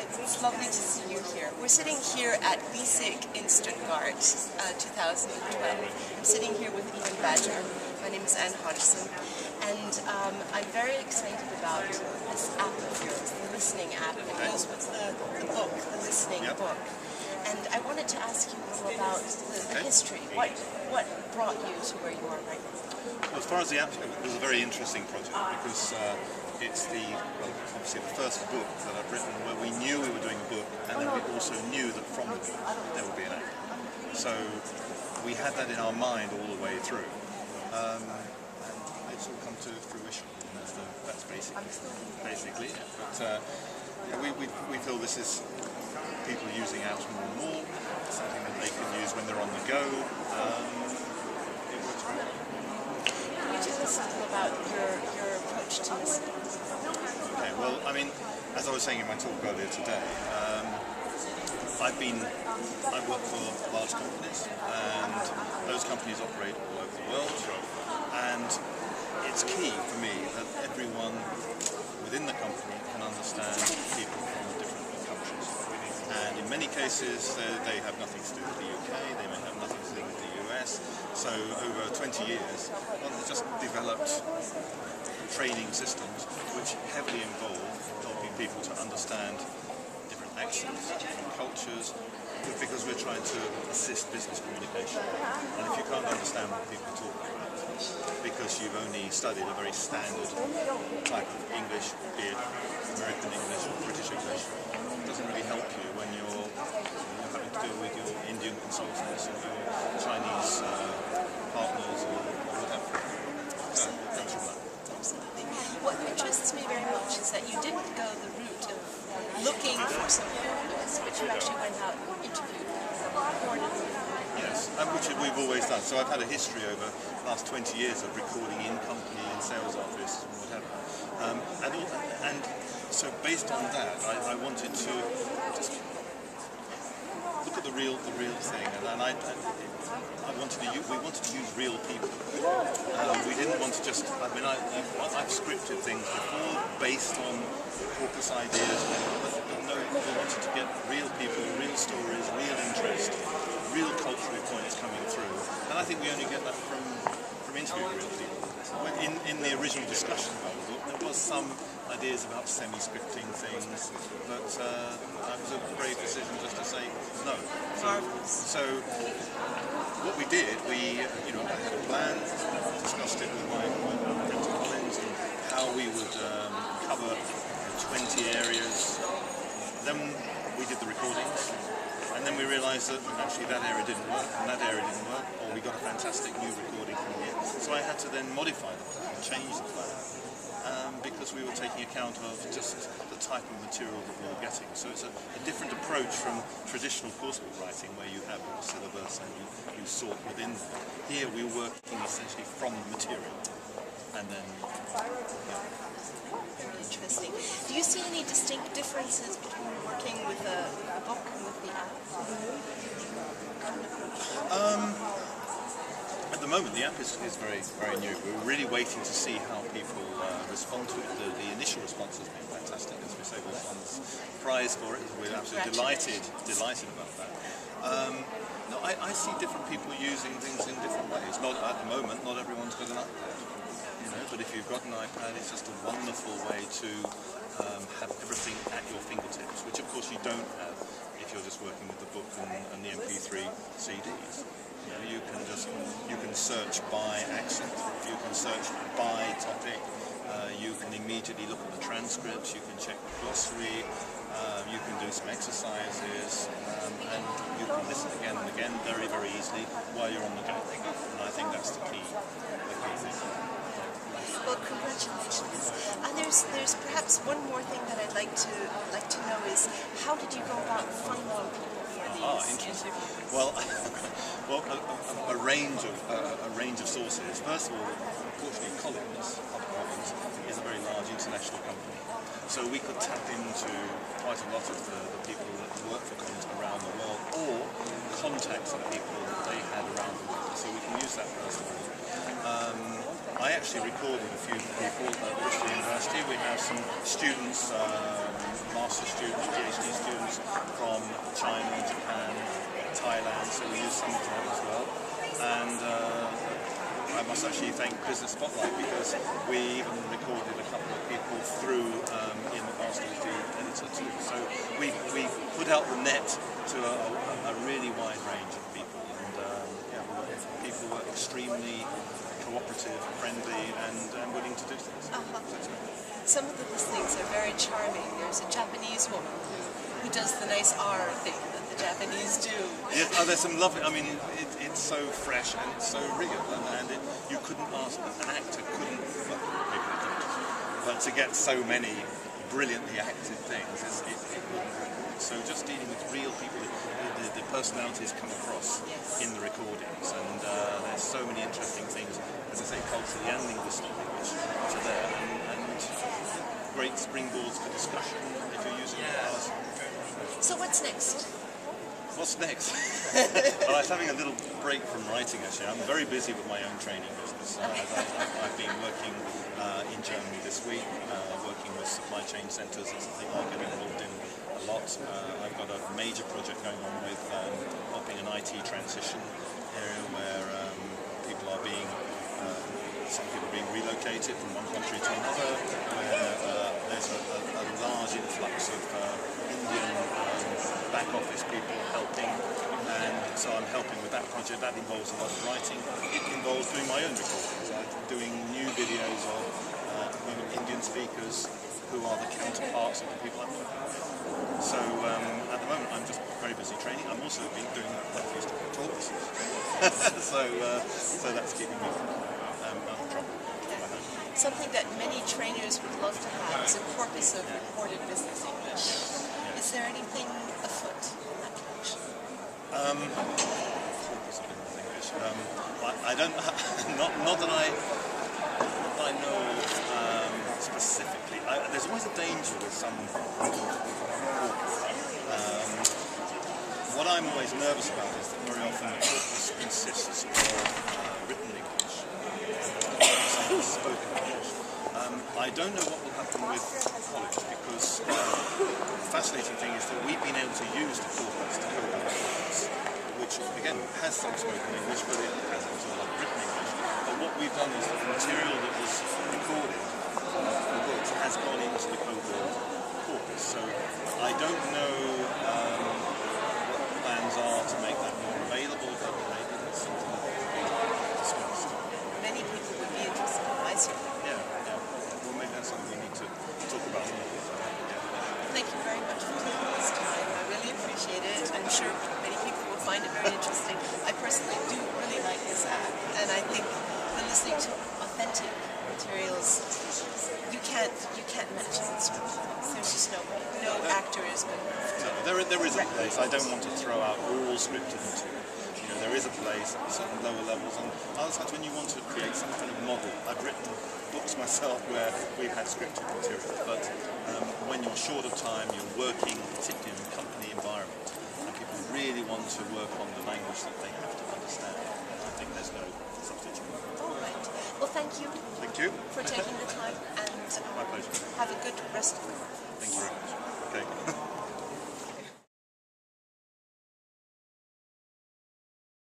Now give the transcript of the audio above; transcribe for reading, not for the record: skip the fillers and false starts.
It's lovely to see you here. We're sitting here at BESIG in Stuttgart, 2012. I'm sitting here with Ian Badger. My name is Hodgson, and I'm very excited about this app of yours, the listening app. It goes with the book, the listening book. And I wanted to ask you a little about the history. What brought you to where you are right now? Well, as far as the app goes, it was a very interesting project because it's obviously the first book that I've written where we knew we were doing a book, and then we also knew that from the book there would be an app. So we had that in our mind all the way through, and it's all come to fruition. And that's basically it. But we feel this is people using apps more and more, something that they can use when they're on the go. It works very well. Can you tell us a little about your approach to listening? Okay, well, I mean, as I was saying in my talk earlier today, I work for large companies, and those companies operate all over the world, and it's key for me that everyone within the company can understand people from different countries. And in many cases, they have nothing to do with the UK, they may have nothing to do with the US. So over 20 years, I've just developed training systems which heavily involve helping people to understand different accents, different cultures, because we're trying to assist business communication. And if you can't understand what people talk about, because you've only studied a very standard type of English, be it American English or British English, it doesn't really help you when you're having to deal with your Indian consultants or your Chinese partners or whatever. So it comes from that. Absolutely. What interests me very much is that you didn't go the route of looking for some journalists, but you actually went out and interviewed them. Yes, which we've always done. So I've had a history over the last 20 years of recording in company, in sales office, and whatever. And so based on that, I wanted to just look at the real thing, and we wanted to use real people. We didn't want to just, I've scripted things before based on corpus ideas, but no, we wanted to get real people, real stories, real interest, real cultural points coming through. And I think we only get that from interviewing real people. In the original discussion about the book, there was some ideas about semi-scripting things, but that was a brave decision just to say no. So what we did, I had a plan, discussed it with my friends and how we would cover 20 areas. Then we did the recordings, and then we realised that actually that area didn't work, and that area didn't work, or we got a fantastic new recording from here. So I had to then modify the plan, change the plan, because we were taking account of just the type of material that we were getting. So it's a different approach from traditional coursebook writing, where you have a syllabus and you sort within that. Here we're working essentially from the material, and then Very interesting. Do you see any distinct differences between working with a book and with the app? At the moment, the app is very, very new. We're really waiting to see how people respond to it. The initial response has been fantastic. As we say, we've won the prize for it. We're absolutely delighted about that. No, I see different people using things in different ways. Not at the moment, not everyone's got an iPad. But if you've got an iPad, it's just a wonderful way to have everything at your fingertips, which of course you don't have if you're just working with the book and the MP3 CDs. You can search by accent, you can search by topic, you can immediately look at the transcripts, you can check the glossary, you can do some exercises, and you can listen again and again very, very easily while you're on the go. And I think that's the key thing. Well, congratulations. There's perhaps one more thing that I'd like to know is how did you go about finding people for these interviews? Well, a range of sources. First of all, unfortunately, Collins is a very large international company, so we could tap into quite a lot of the people that work for Collins around the world, or contacts of people that they had around the world. So we can use that personally. I actually recorded a few people at Bristol University. We have some students, master's students, PhD students from China, Japan, Thailand, so we use some of them as well. And I must actually thank Business Spotlight, because we even recorded a couple of people through in the past as the editor too. So we put out the net to a really wide range of people, and people were extremely cooperative, friendly, and willing to do things. Some of the listings are very charming. There's a Japanese woman who does the nice R thing that the Japanese do. Yes, there's some lovely. I mean, it's so fresh and it's so real, and you couldn't ask an actor couldn't. Well, maybe they don't, but to get so many brilliantly acted things, it wouldn't work. So just dealing with real people, the personalities come across in the recordings, and there's so many interesting things, as I say, culturally and linguistically, which are there, and great springboards for discussion if you're using the class. So what's next? What's next? Well, I was having a little break from writing, actually. I'm very busy with my own training business. I've been working in Germany this week, working with supply chain centres. It's something I get involved in a lot. I've got a major project going on with helping an IT transition area where people are being, some people are being relocated from one country to another, where there's a large influx of Indian back office people helping, and so I'm helping with that project. That involves a lot of writing. It involves doing my own recordings. I'm doing new videos of Indian speakers who are the counterparts of the people I'm working with. So at the moment I'm just very busy training. I'm also been doing talks, so that's keeping me out of trouble. Something that many trainers would love to have is a corpus of recorded business English. Is there anything afoot in that direction? Corpus of business English. I don't. Not that I know specifically. There's always a danger with some corpus. What I'm always nervous about is that very often the corpus consists of written English, spoken English. I don't know what will happen with college, because the fascinating thing is that we've been able to use the corpus to build our course, which again has some spoken English, but it has also a lot of written English. But what we've done is that the material that was recorded for the books has gone into the overall corpus. So I don't know what the plans are to make that more available, but maybe that's something that will be discussed. Many people would be interested in my survey. Yeah. Well, maybe that's something we need to talk about more. Thank you very much for taking this time. I really appreciate it. I'm sure many people will find it very interesting. I personally do really like this app, and I think that listening to authentic materials, you can't match it in script. There's just no way. No actor is good enough. No, there is a place. I don't want to throw out all scripted material. There is a place at certain lower levels, and other times when you want to create some kind of model. I've written books myself where we've had scripted material, but when you're short of time, you're working particularly in a company environment, and people really want to work on the language that they have to understand. I think there's no substitute. All right. Well, thank you. Thank you For taking the time, and my pleasure. have a good rest of the month. Thank you very much. Okay.